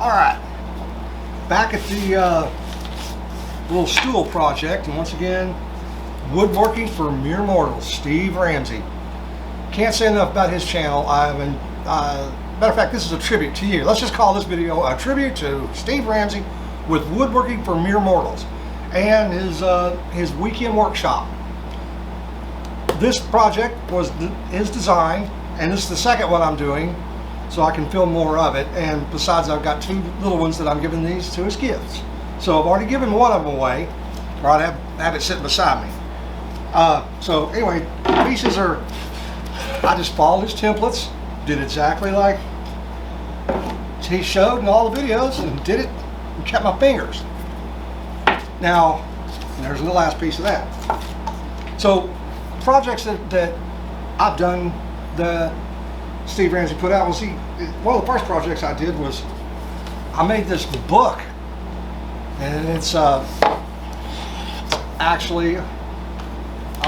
Alright, back at the little stool project, and once again, woodworking for mere mortals, Steve Ramsey. Can't say enough about his channel. Matter of fact, this is a tribute to you. Let's just call this video a tribute to Steve Ramsey with woodworking for mere mortals and his weekend workshop. This project was his design, and this is the second one I'm doing, so I can film more of it. And besides, I've got two little ones that I'm giving these to as gifts. So I've already given one of them away, or I'd have it sitting beside me. So anyway, the pieces are, I just followed his templates, did exactly like he showed in all the videos, and did it and kept my fingers. Now, there's the last piece of that. So projects that I've done that Steve Ramsey put out was one of the first projects I did was I made this book, and it's actually a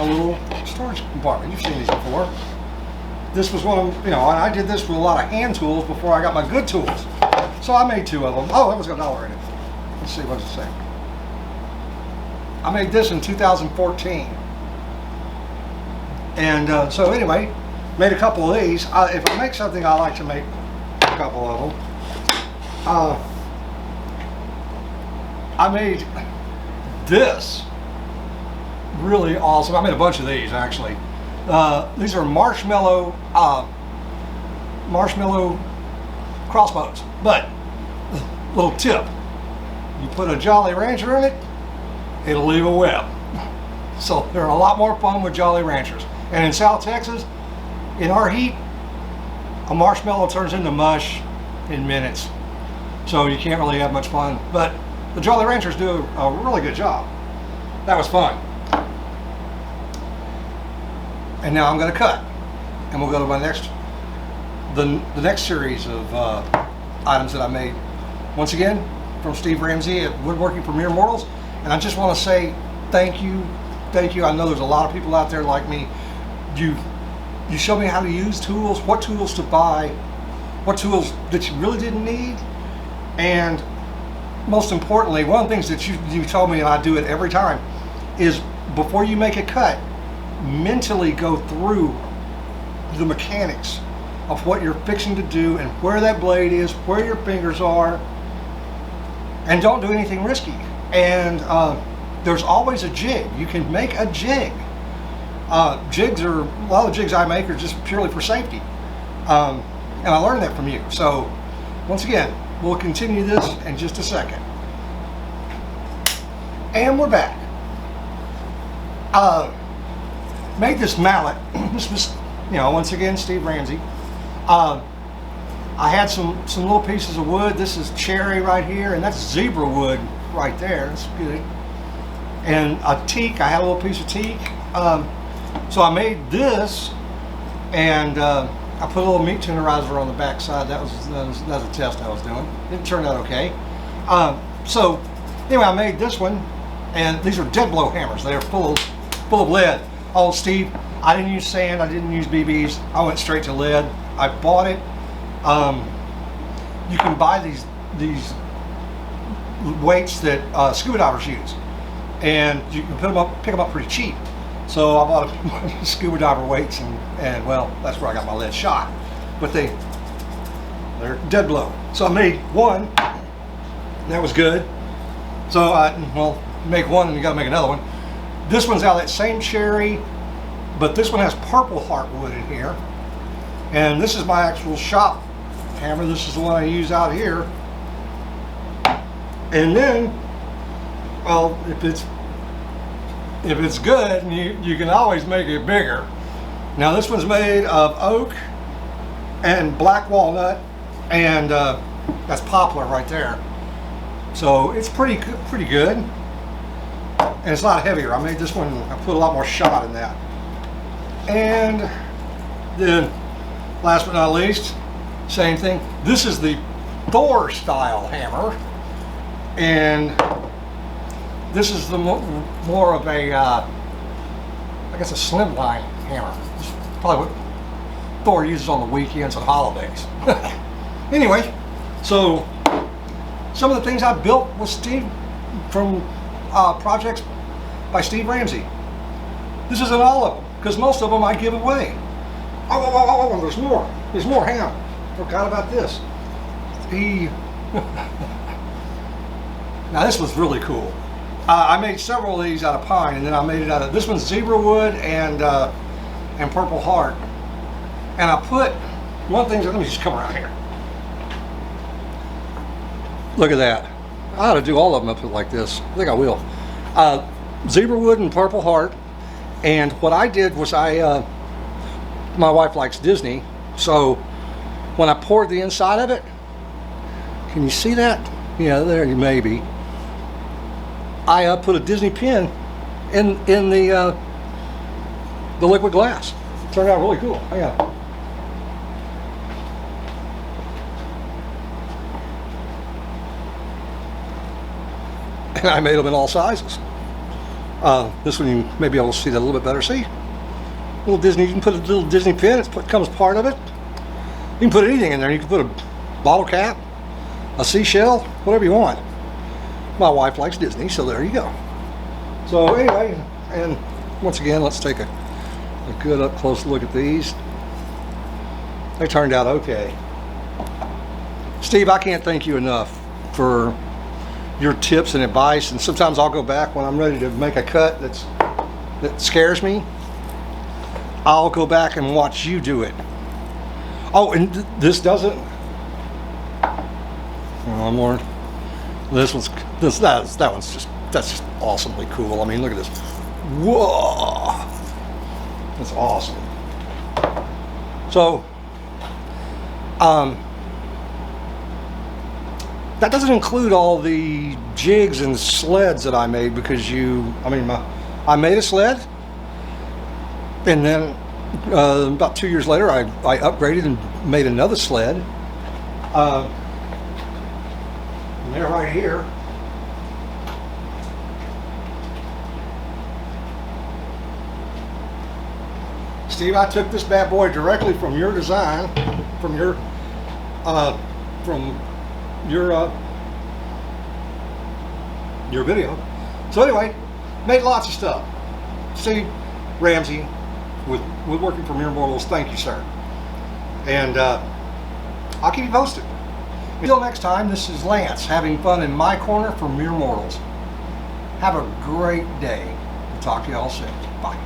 little storage compartment. You've seen these before. This was one of, I did this with a lot of hand tools before I got my good tools. So I made two of them. Oh, that was got $1 in it. Let's see, what does it say? I made this in 2014. And so anyway, made a couple of these. If I make something, I like to make a couple of them. I made this really awesome. I made a bunch of these actually. These are marshmallow crossbows, but little tip: you put a Jolly Rancher in it, it'll leave a web. So they're a lot more fun with Jolly Ranchers. And in South Texas, in our heat, a marshmallow turns into mush in minutes. So you can't really have much fun. But the Jolly Ranchers do a really good job. That was fun. And now I'm going to cut, and we'll go to my the next series of items that I made. Once again, from Steve Ramsey at Woodworking for Mere Mortals. And I just want to say thank you. I know there's a lot of people out there like me. You showed me how to use tools, what tools to buy, what tools that you really didn't need, and most importantly, one of the things that you told me, and I do it every time, is before you make a cut, mentally go through the mechanics of what you're fixing to do and where that blade is, where your fingers are, and don't do anything risky. And there's always a jig. You can make a jig. Jigs are, a lot of the jigs I make are just purely for safety. And I learned that from you. So once again, we'll continue this in just a second. And we're back. Made this mallet. This was, once again, Steve Ramsey. I had some little pieces of wood. This is cherry right here, and that's zebra wood right there. That's good. And a teak. I had a little piece of teak. So I made this, and I put a little meat tenderizer on the back side. That was a test I was doing. It turned out okay. So anyway, I made this one, and these are dead blow hammers. They are full of lead. Oh, Steve, I didn't use sand. I didn't use BBs. I went straight to lead. I bought it. You can buy these weights that scuba divers use, and you can pick them up pretty cheap. So I bought scuba diver weights, and well, that's where I got my lead shot. But they're dead blow. So I made one, and that was good. So make one and you got to make another one. This one's out of that same cherry, but this one has purple heartwood in here. And this is my actual shop hammer. This is the one I use out here. And then, well, if it's good, you can always make it bigger. Now this one's made of oak and black walnut, and that's poplar right there. So it's pretty good, and it's a lot heavier. I made this one, I put a lot more shot in that. And then last but not least, same thing. This is the Thor style hammer, and this is the more of a, I guess, a slimline hammer. It's probably what Thor uses on the weekends and holidays. Anyway, so some of the things I built with Steve from projects by Steve Ramsey. This isn't all of them, because most of them I give away. Oh, there's more. There's more. Hang on. Forgot about this. Now this was really cool. I made several of these out of pine, and then I made it out of, this one's zebra wood and purple heart. And I put one thing, let me just come around here. Look at that. I ought to do all of them up like this. I think I will. Zebra wood and purple heart. And what I did was my wife likes Disney, so when I poured the inside of it, can you see that? Yeah, there you may be. I put a Disney pin in the liquid glass. Turned out really cool. Hang on. And I made them in all sizes. This one you may be able to see that a little bit better. See? Little Disney, you can put a little Disney pin, it comes part of it. You can put anything in there. You can put a bottle cap, a seashell, whatever you want. My wife likes Disney, so there you go. So anyway, and once again, let's take a good up close look at these. They turned out okay. Steve, I can't thank you enough for your tips and advice, and sometimes I'll go back when I'm ready to make a cut that scares me. I'll go back and watch you do it. Oh, and this doesn't. One more. That one's just, that's just awesomely cool. I mean, look at this. Whoa, that's awesome. So, that doesn't include all the jigs and sleds that I made, because I made a sled, and then about 2 years later I upgraded and made another sled. And they're right here. Steve, I took this bad boy directly from your design, from your video. So anyway, made lots of stuff. Steve Ramsey with Woodworking for Mere Mortals. Thank you, sir. And I'll keep you posted. Until next time, this is Lance having fun in my corner for Mere Mortals. Have a great day. We'll talk to you all soon. Bye.